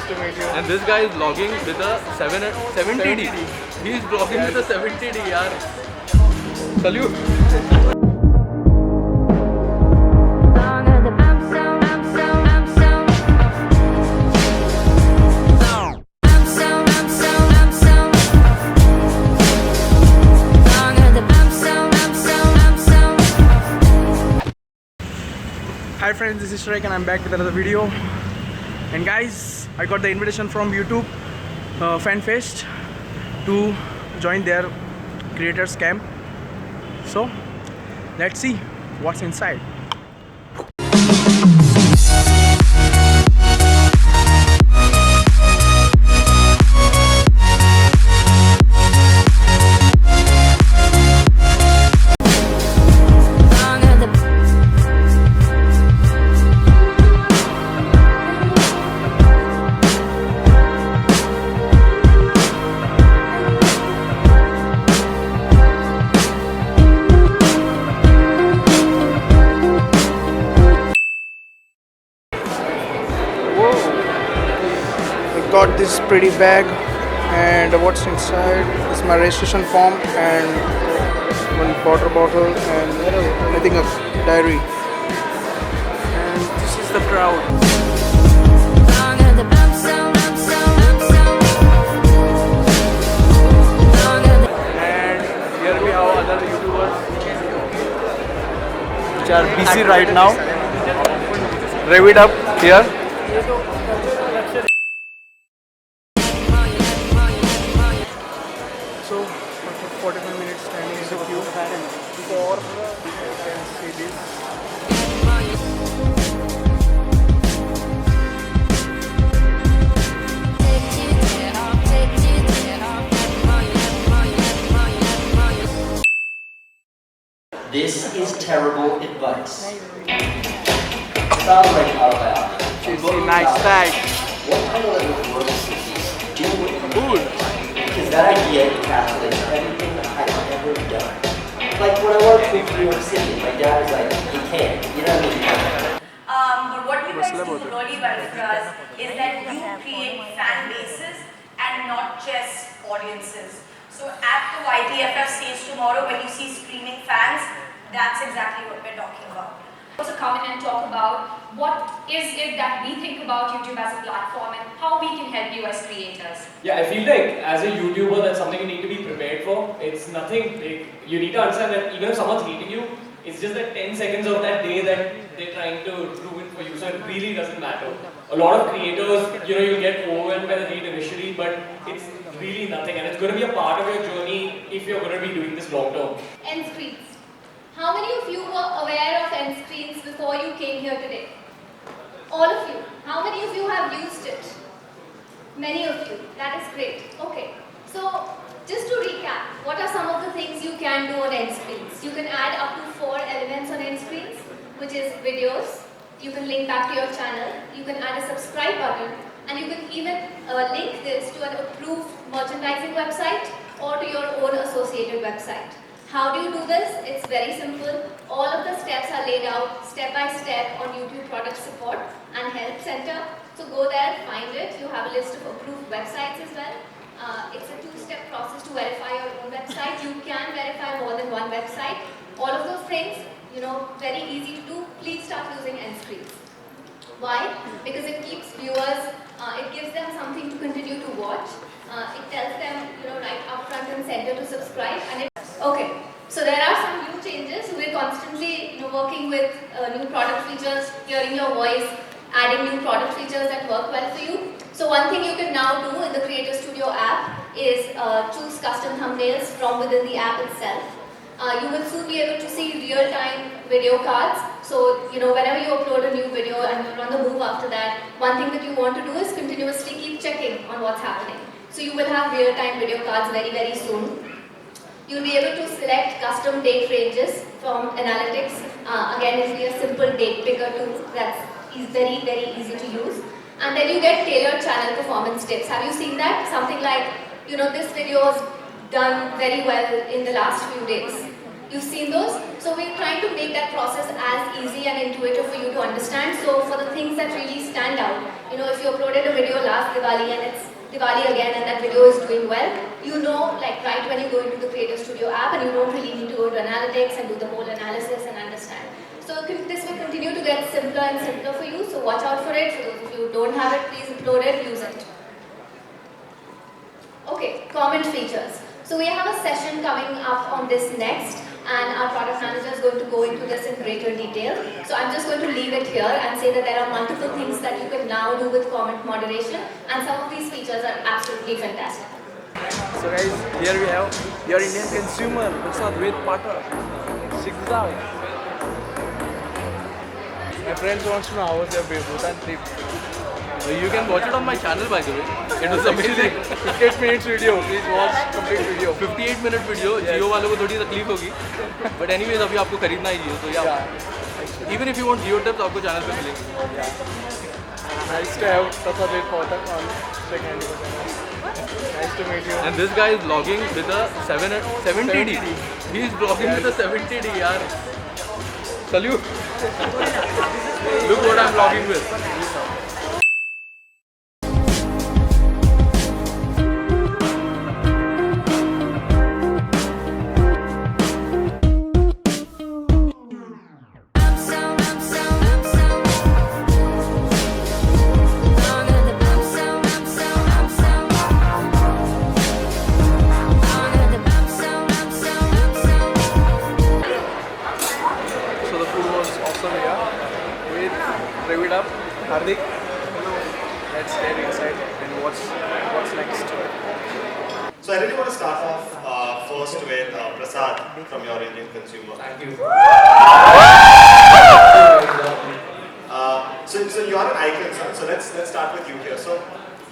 to meet you. And this guy is vlogging with a 70D. He is vlogging with a 70D, yaar. Salute. Hi friends, this is Shrek and I'm back with another video. And guys, I got the invitation from YouTube FanFest to join their creators camp. So let's see what's inside. Got this pretty bag, and what's inside is my registration form and one water bottle and I think a diary. And this is the crowd. And here we have other YouTubers which are busy right now. Rev it up here. So after 45 minutes standing in the queue for you can see this. This is terrible advice. Sounds like autobiography. Nice tag. What title of the world is this? Do it. Because that idea encapsulates everything that I've ever done. Like when I worked in New York City, my dad was like, you can't. You know what I mean? But what you guys do really well for us is that you create fan bases and not just audiences. So at the YTFF stage tomorrow, when you see screaming fans, that's exactly what we're talking about. Also come in and talk about what is it that we think about YouTube as a platform and how we can help you as creators. Yeah, I feel like as a YouTuber, that's something you need to be prepared for. It's nothing, you need to understand that even if someone's hating you, it's just that 10 seconds of that day that they're trying to ruin for you, so it really doesn't matter. A lot of creators, you'll get overwhelmed by the hate initially, but it's really nothing, and it's going to be a part of your journey if you're going to be doing this long term. End screens. How many of you were aware of end screens before you came here today? All of you. How many of you have used it? Many of you. That is great. Okay. So, just to recap, what are some of the things you can do on end screens? You can add up to 4 elements on end screens, which is videos. You can link back to your channel. You can add a subscribe button, and you can even link this to an approved merchandising website or to your own associated website. How do you do this? It's very simple. All of the steps are laid out step by step on YouTube Product Support and Help Center. So go there, find it. You have a list of approved websites as well. It's a 2-step process to verify your own website. You can verify more than one website. All of those things, very easy to do. Please start using end screens. Why? Because it keeps viewers, it gives them something to continue to watch. It tells them, right up front and center to subscribe. Okay, so there are some new changes. We're constantly working with new product features, hearing your voice, adding new product features that work well for you. So one thing you can now do in the Creator Studio app is choose custom thumbnails from within the app itself. You will soon be able to see real-time video cards. So, whenever you upload a new video and you're on the move after that, one thing that you want to do is continuously keep checking on what's happening. So you will have real-time video cards very, very soon. You'll be able to select custom date ranges from analytics. Again, it'll be a simple date picker tool that's very, very easy to use. And then you get tailored channel performance tips. Have you seen that? Something like, this video was done very well in the last few days. You've seen those? So we're trying to make that process as easy and intuitive for you to understand. So for the things that really stand out, if you uploaded a video last Diwali and it's Diwali again and that video is doing well, like right when you go into the Creator Studio app and you don't really need to go to analytics and do the whole analysis and understand. So this will continue to get simpler and simpler for you, so watch out for it. For those of you who don't have it, please upload it, use it. Okay, comment features. So we have a session coming up on this next, and our product manager is going to go into this in greater detail. So I'm just going to leave it here and say that there are multiple things that you can now do with comment moderation, and some of these features are absolutely fantastic. So guys, here we have your Indian consumer, Prasad with Pata. Check this out. My friends wants to know how was your Bhutan trip. You can watch it on my channel, by the way. It was amazing. 58 minutes video. Please watch complete video. 58 minute video. Jio वालों को थोड़ी तकलीफ होगी. But anyways, अभी आपको खरीदना ही है, तो yeah. Even if you want Jio tips, आपको channel पे मिलेंगे. Nice to have Prasad with Pata on second. Nice to meet you. And this guy is vlogging with a 70D. He is vlogging with a 70D, yaar. Salute. Look what I'm vlogging with. Hardik, let's get inside and what's next. So I really want to start off first with Prasad from your Indian consumer. Thank you. So you are an icon, so let's start with you here. So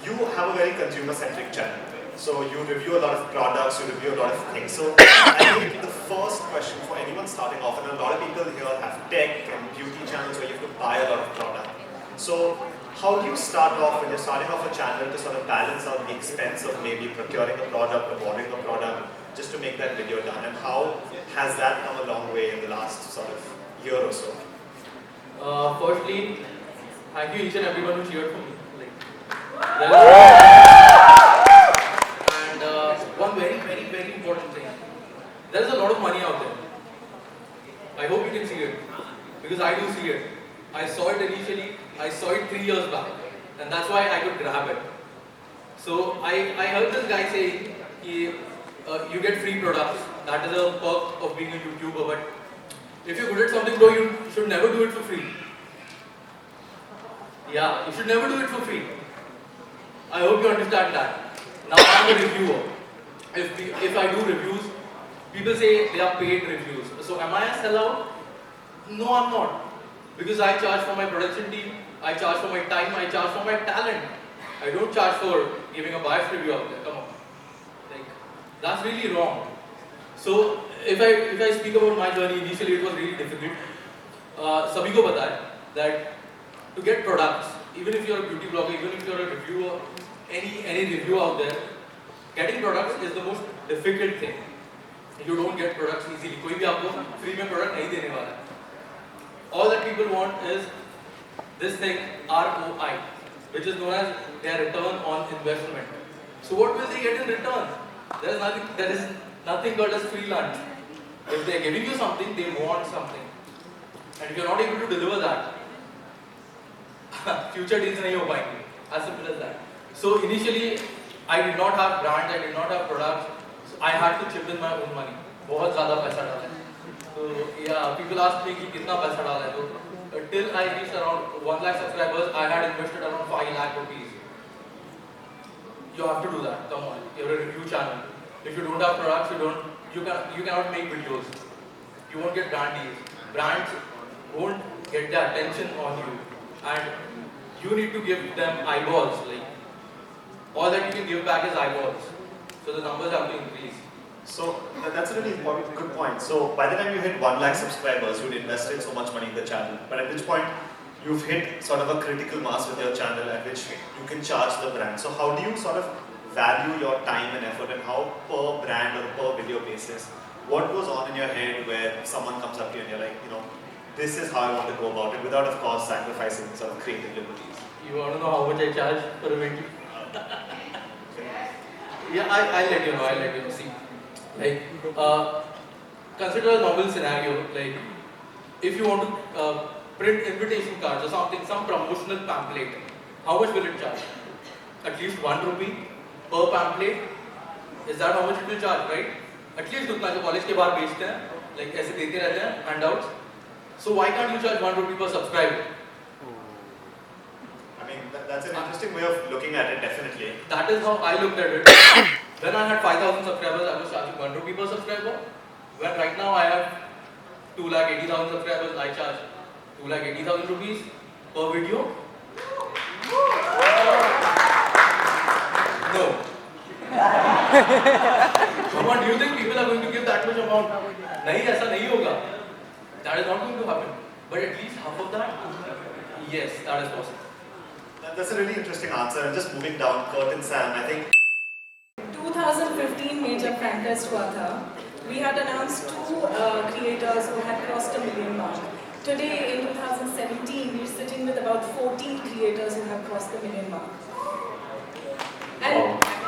you have a very consumer-centric channel. So you review a lot of products, you review a lot of things. So I think the first question for anyone starting off, and a lot of people here have tech and beauty channels where you have to buy a lot of product. So how do you start off when you're starting off a channel to sort of balance out the expense of maybe procuring a product or ordering a product just to make that video done? And how has that come a long way in the last sort of year or so? Firstly, thank you each and everyone who cheered for me. And one very, very, very important thing. There is a lot of money out there. I hope you can see it. Because I do see it. I saw it initially, I saw it 3 years back. And that's why I could grab it. So I heard this guy saying, you get free products. That is a perk of being a YouTuber. But if you're good at something though, you should never do it for free. Yeah, you should never do it for free. I hope you understand that. Now I'm a reviewer. If I do reviews, people say they are paid reviews. So am I a sellout? No, I'm not. Because I charge for my production team, I charge for my time, I charge for my talent. I don't charge for giving a biased review out there. Come on. That's really wrong. So if I speak about my journey, initially it was really difficult. Sabhi ko pata hai that to get products, even if you're a beauty blogger, even if you're a reviewer, any review out there, getting products is the most difficult thing. You don't get products easily. कोई भी आपको free में product नहीं देने वाला है. All that people want is this thing ROI, which is known as their return on investment. So what will they get in return? There is nothing called as free lunch. If they are giving you something, they want something. And if you are not able to deliver that, future deals नहीं हो पाएंगे. As simple as that. So initially, I did not have brands, I did not have products. So I had to chip in my own money. बहुत ज़्यादा पैसा डाला. So yeah, people ask me कि कितना पैसा डाला है. So till I reached around 1 lakh subscribers, I had invested around 5 lakh rupees. You have to do that. Come on, you're a review channel. If you don't have products, you cannot make videos. You won't get brand deals. Brands won't get the attention on you, and you need to give them eyeballs. Like all that you can give back is eyeballs. So the numbers have to increase. So that's a really important, good point. So by the time you hit 1 lakh subscribers, you'd invested so much money in the channel. But at which point, you've hit sort of a critical mass with your channel at which you can charge the brand. So how do you sort of value your time and effort, and how per brand or per video basis what goes on in your head where someone comes up to you and you're like, you know, this is how I want to go about it without, of course, sacrificing sort of creative liberties? You want to know how much I charge for a video? Yeah, I'll let you know. I'll let you know. See, like, consider a normal scenario. Like, if you want to print invitation cards or something, some promotional pamphlet, how much will it charge? At least 1 rupee per pamphlet. Is that how much it will charge, right? At least उतना जो college के बाहर बेचते हैं, like ऐसे देते रहते हैं handouts. So why can't you charge 1 rupee per subscriber? I mean, that's an interesting way of looking at it, definitely. That is how I looked at it. When I had 5,000 subscribers, I was charging 1 rupee per subscriber. When right now I have 2,80,000 subscribers, I charge 2,80,000 rupees per video. No. Come on, do you think people are going to give that much amount? नहीं, ऐसा नहीं होगा. That is not going to happen. But at least half of that, yes, that is possible. That's a really interesting answer. And just moving down, Kurt and Sam, I think 2015 में जब FanFest हुआ था, we had announced 2 creators who had crossed 1 million mark. Today in 2017, we're sitting with about 14 creators who have crossed the 1 million mark. And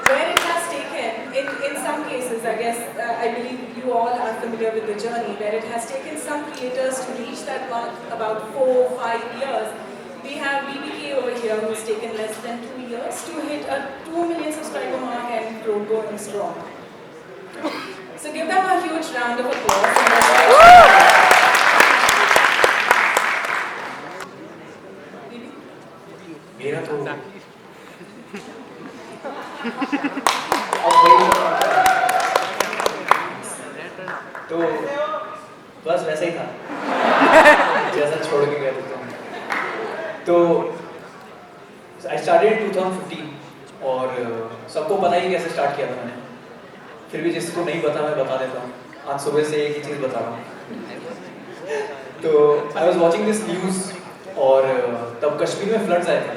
where it has taken, in some cases, I guess, I believe you all are familiar with the journey, where it has taken some creators to reach that mark about 4-5 years. We have BBK over here who's taken less than 2 years to hit a 2 million subscriber mark and going strong. So give them a huge round of applause. मेरा तो तो बस वैसे ही था जैसा छोड़ के गया था. तो आई स्टार्टेड इन 2015 और सबको पता ही कैसे स्टार्ट किया था मैंने. फिर भी जिसको नहीं पता मैं बता देता हूँ. आज सुबह से एक ही चीज़ बता रहा हूँ. तो I was watching this news और तब कश्मीर में फ्लड्स आए थे.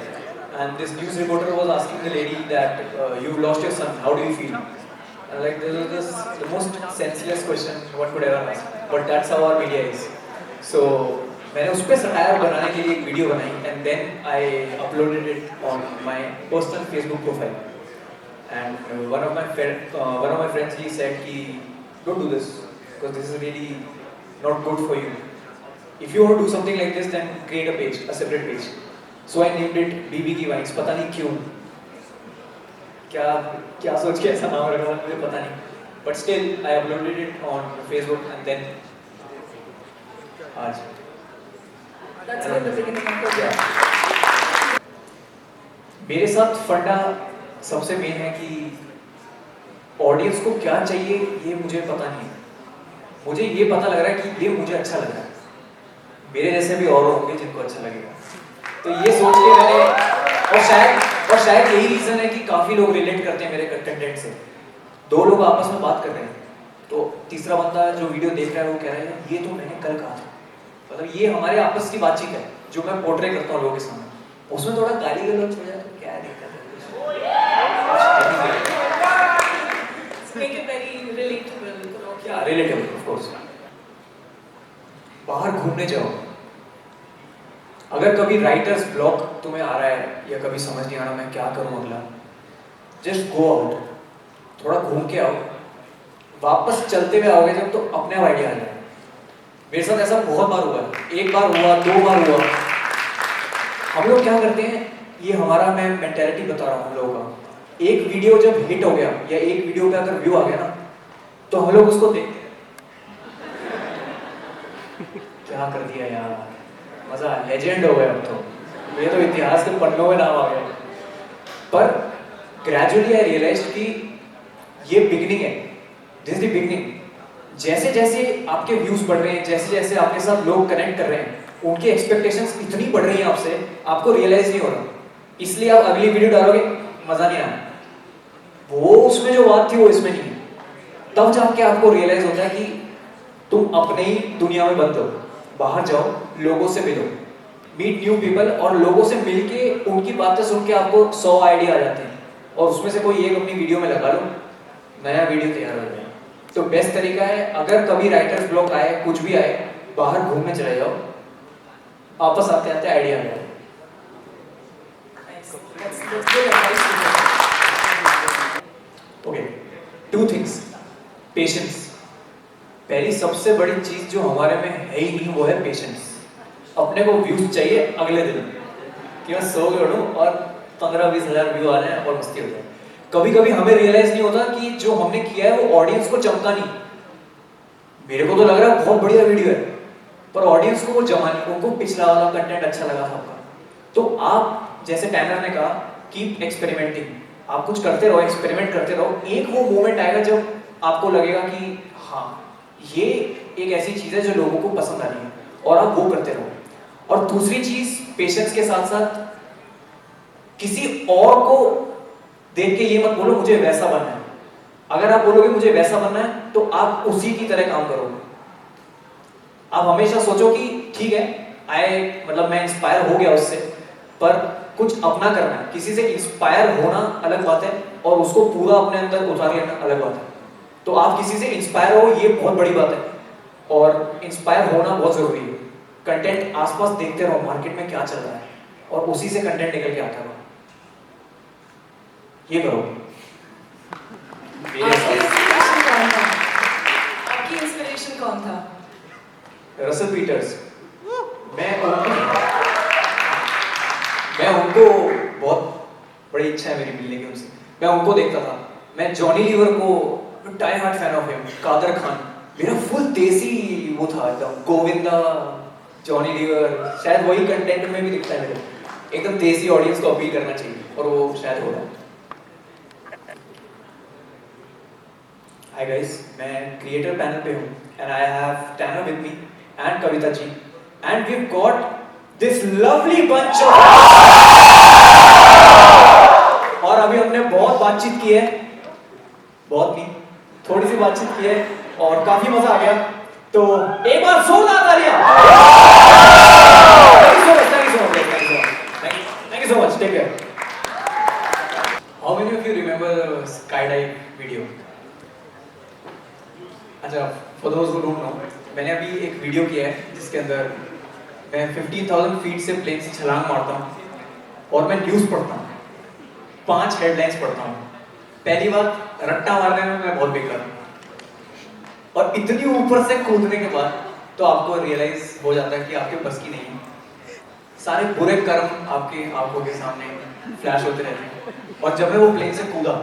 And this news reporter was asking the lady that you've lost your son, how do you feel? And like this is the most senseless question one could ever ask. But that's how our media is. So मैंने उस पर satire बनाने के लिए एक video बनाई and then I uploaded it on my personal Facebook profile. And one of my friends he said कि don't do this because this is really not good for you. If you want to do something like this, then create a page, a separate page. So I named it BBK Vines. पता नहीं क्यों, क्या सोच के ऐसा नाम रखा मुझे पता नहीं. But still I uploaded it on Facebook and then आज. That's been the beginning of the journey. मेरे साथ फंडा सबसे मेन है कि ऑडियंस को क्या चाहिए ये मुझे पता नहीं है. मुझे ये पता लग रहा है कि ये मुझे अच्छा लग रहा है. मेरे जैसे भी और होंगे जिनको अच्छा लगेगा. तो ये सोच के मैंने और शायद यही रीज़न है कि काफ़ी लोग रिलेट करते हैं मेरे कंटेंट से. 2 लोग आपस में बात कर रहे हैं तो तीसरा बंदा जो वीडियो देख रहा है वो कह रहा है ये तो मैंने कल कहा था. मतलब ये हमारे आपस की बातचीत है जो मैं पोर्ट्रे करता हूँ लोगों के सामने. उसमें थोड़ा गाली गलौज हो जाए तो क्या दिक्कत है. Make it very relatable. क्या रिलेटेबल ऑफ कोर्स. बाहर घूमने जाओ. अगर कभी राइटर्स ब्लॉक तुम्हें आ रहा है या कभी समझ नहीं आ रहा मैं क्या करूं अगला, जस्ट गो आउट. थोड़ा घूम के आओ. वापस चलते हुए आओगे जब तो अपने आप आइडिया आ जाए. मेरे साथ ऐसा बहुत बार हुआ है. 1 बार हुआ, 2 बार हुआ. हम लोग क्या करते हैं, ये हमारा मैं मेंटेलिटी बता रहा हूँ हम लोगों का. एक वीडियो जब हिट हो गया या एक वीडियो पे अगर व्यू आ गया ना तो हम लोग उसको देखते हैं. क्या कर दिया यार, मजा, लेजेंड हो गया. अब तो ये तो इतिहास के पन्नों में नाम आ गया. पर ग्रेजुअली आई रियलाइज कि ये बिगनिंग है. This is the beginning. जैसे जैसे आपके व्यूज बढ़ रहे हैं, जैसे जैसे आपके साथ लोग कनेक्ट कर रहे हैं, उनकी एक्सपेक्टेशंस इतनी बढ़ रही हैं आपसे, आपको रियलाइज नहीं हो रहा. इसलिए आप अगली वीडियो डालोगे मजा नहीं आना. वो उसमें जो बात थी वो इसमें नहीं है. तब जाके आपको रियलाइज होता है कि तुम अपने ही दुनिया में बंद हो. बाहर जाओ, लोगों से मिलो, मीट न्यू पीपल, और लोगों से मिलके उनकी बातें सुन के आपको 100 आइडिया आ जाते हैं और उसमें से कोई एक अपनी वीडियो में लगा लो, नया वीडियो तैयार हो जाए. तो बेस्ट तरीका है, अगर कभी राइटर्स ब्लॉक आए, कुछ भी आए, बाहर घूमने चले जाओ, वापस आते आते आइडिया आ जाए। Okay, 2 things. पेशेंस। पहली सबसे बड़ी चीज जो हमारे में है ही नहीं वो है पेशेंस। अपने को व्यूज चाहिए अगले दिन कि मैं 100 जोड़ूं और 15-20 हजार व्यू आ जाए और मस्ती हो जाए। कभी कभी हमें रियलाइज नहीं होता कि जो हमने किया है वो ऑडियंस को चमका नहीं। मेरे को तो लग रहा है बहुत बढ़िया वीडियो है, पर ऑडियंस को वो जमा नहीं, उनको पिछला वाला कंटेंट अच्छा लगा था आपका। तो आप जैसे टैनर ने कहा, कीप एक्सपेरिमेंटिंग। आप कुछ करते रहो, एक्सपेरिमेंट करते रहो। एक वो मोमेंट आएगा जब आपको लगेगा कि हाँ ये एक ऐसी चीज है जो लोगों को पसंद आ रही है, और आप वो करते रहो। और दूसरी चीज, पेशेंस के साथ साथ किसी और को देख के ये मत बोलो मुझे वैसा बनना है। अगर आप बोलोगे मुझे वैसा बनना है तो आप उसी की तरह काम करोगे। आप हमेशा सोचो कि ठीक है मतलब मैं इंस्पायर हो गया उससे, पर कुछ अपना करना है। किसी से इंस्पायर होना अलग बात है और उसको पूरा अपने अंदर उतार लेना अलग बात है। तो आप किसी से इंस्पायर हो, ये बहुत बड़ी बात है, और इंस्पायर होना बहुत जरूरी है। कंटेंट आसपास देखते रहो, मार्केट में क्या चल रहा है, और उसी से कंटेंट निकल के आता रहो। ये करो। आपकी इंस्पिरेशन कौन था? Russell Peters. मैं उनको बहुत बड़ी इच्छा है मेरी मिलने की उनसे। मैं उनको देखता था। मैं जॉनी लीवर को die hard fan of him. Kader Khan मेरा फुल देसी वो था एकदम। गोविंदा, जॉनी लीवर, शायद वही कंटेंट में भी दिखता है मेरे। एकदम देसी ऑडियंस को अपील करना चाहिए, और वो शायद हो रहा है। हाय गाइस, मैं क्रिएटर पैनल पे हूँ, and I have Tanner with me and Kavita ji, and we have got this lovely bunch of. और अभी हमने बहुत बातचीत की है, बहुत नहीं, थोड़ी सी बातचीत की है, और काफी मजा आ गया। तो एक बार जोरदार तालियां। Thank you so much. Take care. How many of you remember the skydive video? अच्छा, for those who don't know, मैंने अभी एक वीडियो किया है जिसके अंदर मैं 15,000 फीट से प्लेन से छलांग मारता हूँ, और मैं न्यूज़ पढ़ता हूँ, 5 हेडलाइंस पढ़ता हूँ। पहली बात, रट्टा मारने में मैं बहुत बेकार हूँ, और इतनी ऊपर से कूदने के बाद तो आपको रियलाइज हो जाता है कि आपके बस की नहीं है। सारे बुरे कर्म आपके आंखों के सामने फ्लैश होते रहते हैं। और जब मैं वो प्लेन से कूदा,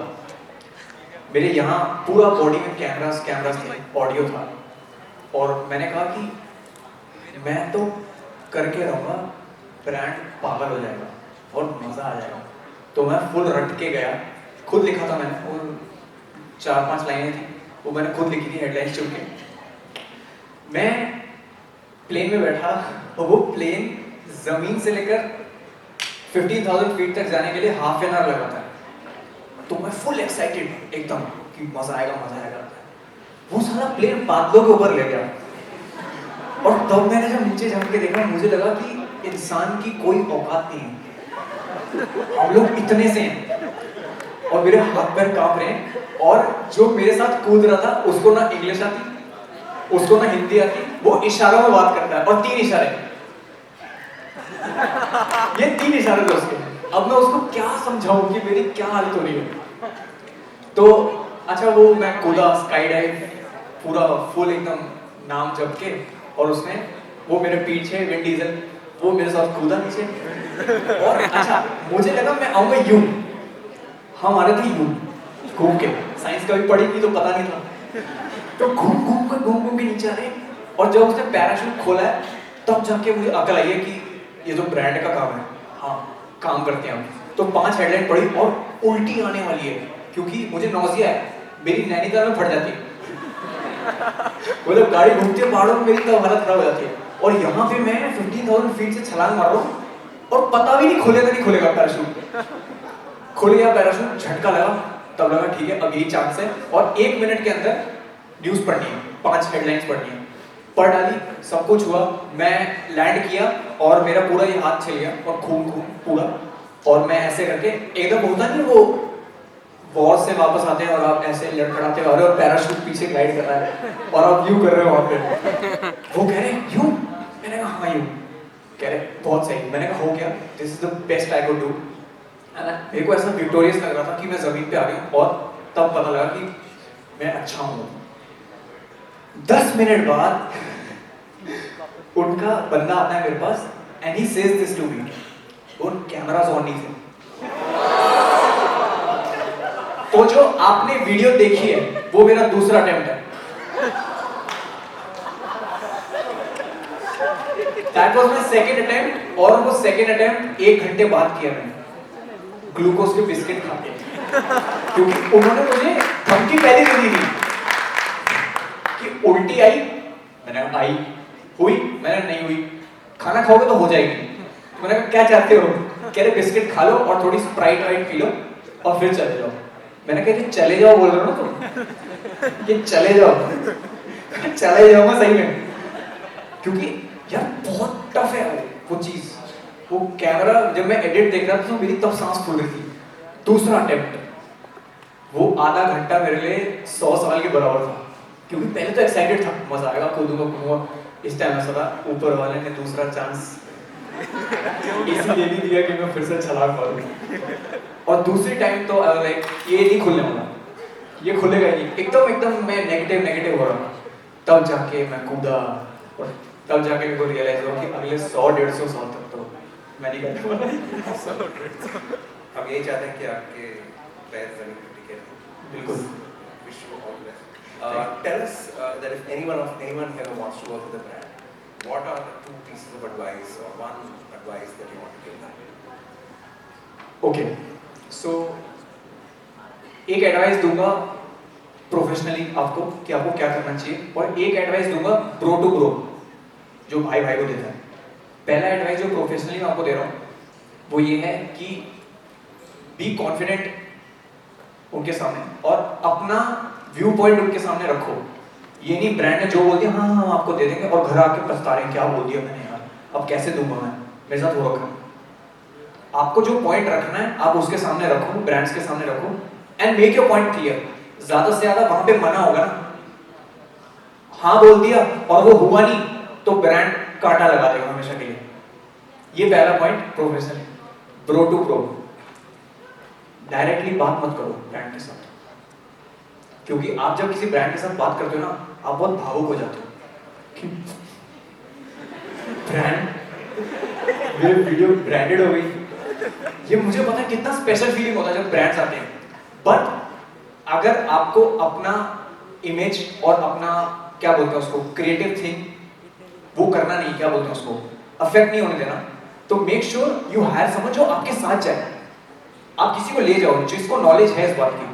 मेरे यहाँ पूरा बॉडी में कैमरास थे, ऑडियो था, और मैंने कहा कि मैं तो करके रहूँगा, ब्रांड पागल हो जाएगा और मज़ा आ जाएगा। तो मैं फुल रट के गया, खुद लिखा था मैंने, और 4-5 लाइनें थी वो मैंने खुद लिखी थी, हेडलाइंस चुन के। मैं प्लेन में बैठा, और वो प्लेन जमीन से लेकर 15,000 फीट तक जाने के लिए हाफ एन आवर लगा था। तो मैं फुल एक्साइटेड एकदम कि मजा आएगा। वो सारा प्लेन बादलों के ऊपर ले गया, और तब मैंने जब नीचे झांक के देखा, मुझे लगा कि इंसान की कोई औकात नहीं है, हम लोग इतने से हैं, और मेरे हाथ पैर कांप रहे हैं। और जो मेरे साथ कूद रहा था उसको ना इंग्लिश आती, उसको ना हिंदी आती, वो इशारों में बात करता है, और 3 इशारे, ये 3 इशारे थे उसके। अब मैं उसको क्या समझाऊं कि मेरी क्या हालत हो रही है। तो अच्छा, वो मैं कूदा स्काई डाइव पूरा फुल एकदम नाम जप के, और उसने वो मेरे पीछे विन डीजल, वो मेरे साथ कूदा नीचे। और अच्छा, मुझे लगा मैं आऊंगा यूं, हम आ रहे थे यूं घूम के, साइंस का भी पढ़ी थी तो पता नहीं था। तो घूम के नीचे आ रहे, और जब उसने पैराशूट खोला है तब जाके मुझे अकल आई है कि ये तो ब्रांड का काम है, हाँ काम करते हैं हम। तो 5 हेडलाइन पढ़ी, और उल्टी आने वाली है क्योंकि मुझे नौजिया है, मेरी नैनीताल में फट जाती है। मतलब गाड़ी घूमती है पहाड़ों में, मेरी तब हालत खराब हो जाती है। और यहाँ पे मैं 15,000 फीट से छलांग मार रहा हूँ, और पता भी नहीं खुलेगा पैराशूट। खुल गया पैराशूट, झटका लगा, तब लगा ठीक है अब यही चांस है, और 1 मिनट के अंदर न्यूज़ पढ़नी है, 5 हेडलाइंस पढ़नी है। पढ़ डाली, सब कुछ हुआ, मैं लैंड किया, और मेरा पूरा ये हाथ छिल गया, और खून पूरा। और मैं ऐसे करके एकदम होता नहीं वॉर से वापस आते हैं और आप ऐसे लड़खड़ाते हो और पैराशूट पीछे ग्लाइड कर रहा है और आप यू कर रहे हो वहाँ पे। वो कह रहे हैं यू, मैंने कहा हाँ यू, कह रहे बहुत सही। मैंने कहा हो गया, this is the best I could do. मेरे को ऐसा विक्टोरियस लग रहा था कि मैं जमीन पे आ गया और तब पता लगा कि मैं अच्छा हूँ। 10 मिनट बाद उनका बंदा आता है मेरे पास and he says this to me, उन कैमरास ऑन नहीं थे। तो जो आपने वीडियो देखी है वो मेरा दूसरा अटेम्प्ट है। That was my second attempt और वो सेकंड अटेम्प्ट 1 घंटे बाद किया मैंने ग्लूकोज के बिस्किट खा के, क्योंकि उन्होंने मुझे धमकी पहले दे दी थी कि उल्टी आई, मैंने कहा आई, हुई, मैंने नहीं हुई, खाना खाओगे तो हो जाएगी। मैंने कहा क्या चाहते हो, कह रहे बिस्किट खा लो और थोड़ी स्प्राइट वाइट पी लो और फिर चले जाओ। मैंने कहा चले जाओ बोल रहे हो ना तुम, ये चले जाओ, चले जाओ मैं सही में, क्योंकि यार बहुत टफ है वो चीज। वो कैमरा जब मैं एडिट देख रहा था तो मेरी तब सांस फूल रही थी। दूसरा अटेम्प्ट, वो आधा घंटा मेरे लिए 100 साल के बराबर था, क्योंकि पहले तो एक्साइटेड था, मजा आएगा, कूदूंगा। इस टाइम ऐसा था ऊपर वाले ने दूसरा चांस इसलिए नहीं दिया कि मैं फिर से छलांग मारूं। और दूसरी टाइम तो लाइक ये नहीं खुलने वाला, ये खुलेगा ही नहीं, एकदम मैं नेगेटिव हो रहा था। तब जाके मैं कूदा और तब जाके मेरे को रियलाइज हुआ कि अगले 100-150 साल तक तो मैं नहीं करने वाला। हम यही चाहते हैं कि आपके पैर जमीन पे टिके रहें। बिल्कुल। Wish you all the best. Tell us that if anyone here wants to work with a brand, what are the 2 pieces of advice or 1 advice that you want to give them? Okay, so एक advice दूंगा professionally आपको कि आपको क्या करना चाहिए, और एक एडवाइस दूंगा ब्रो टू ब्रो जो भाई को देता है। पहला एडवाइस जो प्रोफेशनली मैं आपको दे रहा हूँ वो ये है कि बी कॉन्फिडेंट उनके सामने और अपना व्यू पॉइंट उनके सामने रखो। ये नहीं ब्रांड ने जो बोल दिया हाँ हम आपको दे देंगे और घर आके पछता रहे हैं क्या बोल दिया मैंने यार, अब कैसे दूंगा मैं, मेरे साथ हो रखा। आपको जो पॉइंट रखना है आप उसके सामने रखो, ब्रांड्स के सामने रखो and make your point clear. ज्यादा से ज्यादा वहां पे मना होगा ना, हाँ बोल दिया और वो हुआ नहीं तो ब्रांड कांटा लगा देगा हमेशा के लिए। ये पहला point professionally, bro to bro. Directly बात मत करो ब्रांड के साथ, क्योंकि आप जब किसी ब्रांड के साथ बात करते हो ना आप बहुत भावुक हो जाते हो। ब्रांड, मेरी वीडियो ब्रांडेड हो गई, ये मुझे पता है कितना स्पेशल फीलिंग होता है जब ब्रांड्स आते हैं। बट अगर आपको अपना इमेज और अपना क्या बोलते हैं उसको क्रिएटिव थिंग वो करना नहीं, क्या बोलते हैं उसको अफेक्ट नहीं होने देना, तो मेक श्योर यू हायर समझ जो आपके साथ जाए। आप किसी को ले जाओ जिसको नॉलेज है इस बात की,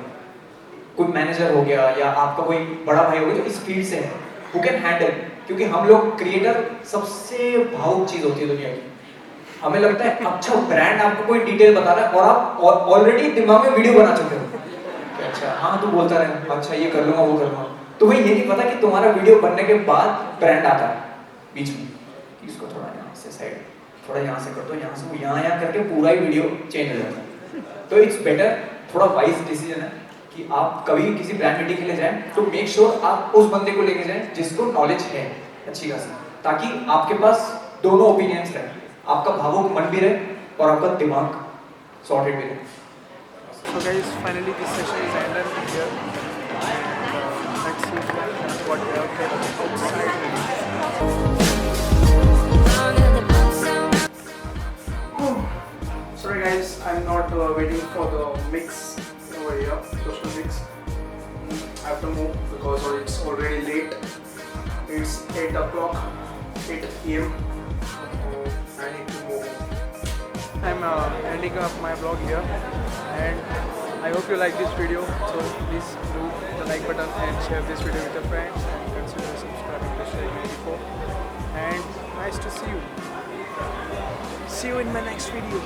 कोई मैनेजर हो गया या आपका कोई बड़ा भाई हो गया जो इस फील्ड से है, हु कैन हैंडल। क्योंकि हम लोग क्रिएटर सबसे भावुक चीज होती है दुनिया की। हमें लगता है अच्छा ब्रांड आपको कोई डिटेल बता रहा है और आप ऑलरेडी दिमाग में वीडियो बना चुके हो, अच्छा हाँ तू बोलता रहे, अच्छा ये कर लूंगा वो कर लूंगा, तो भाई ये नहीं पता कि तुम्हारा वीडियो बनने के बाद ब्रांड आता है बीच में कि इसको थोड़ा यहाँ से साइड, थोड़ा यहाँ से कर दो, यहाँ से वो यहाँ करके पूरा ही वीडियो चेंज हो जाता है। तो इट्स बेटर, थोड़ा वाइज डिसीजन है कि आप कभी किसी ब्रांड मीटिंग के लिए जाएं तो मेक श्योर आप उस बंदे को लेके जाएं जिसको नॉलेज है अच्छी खासी, ताकि आपके पास दोनों ओपिनियंस रहे, आपका भावुक मन भी रहे और आपका दिमाग सॉर्टेड भी रहे। So guys, finally this session is ended here. Let's see what we have outside. Sorry guys, I'm not waiting for the mix over here, social mix. I have to move because it's already late. It's 8 o'clock, 8 p.m. I need to move. I'm ending up my vlog here, and I hope you like this video. So please do the like button and share this video with your friends, and consider subscribing to Shrek 84. And nice to see you. See you in my next video.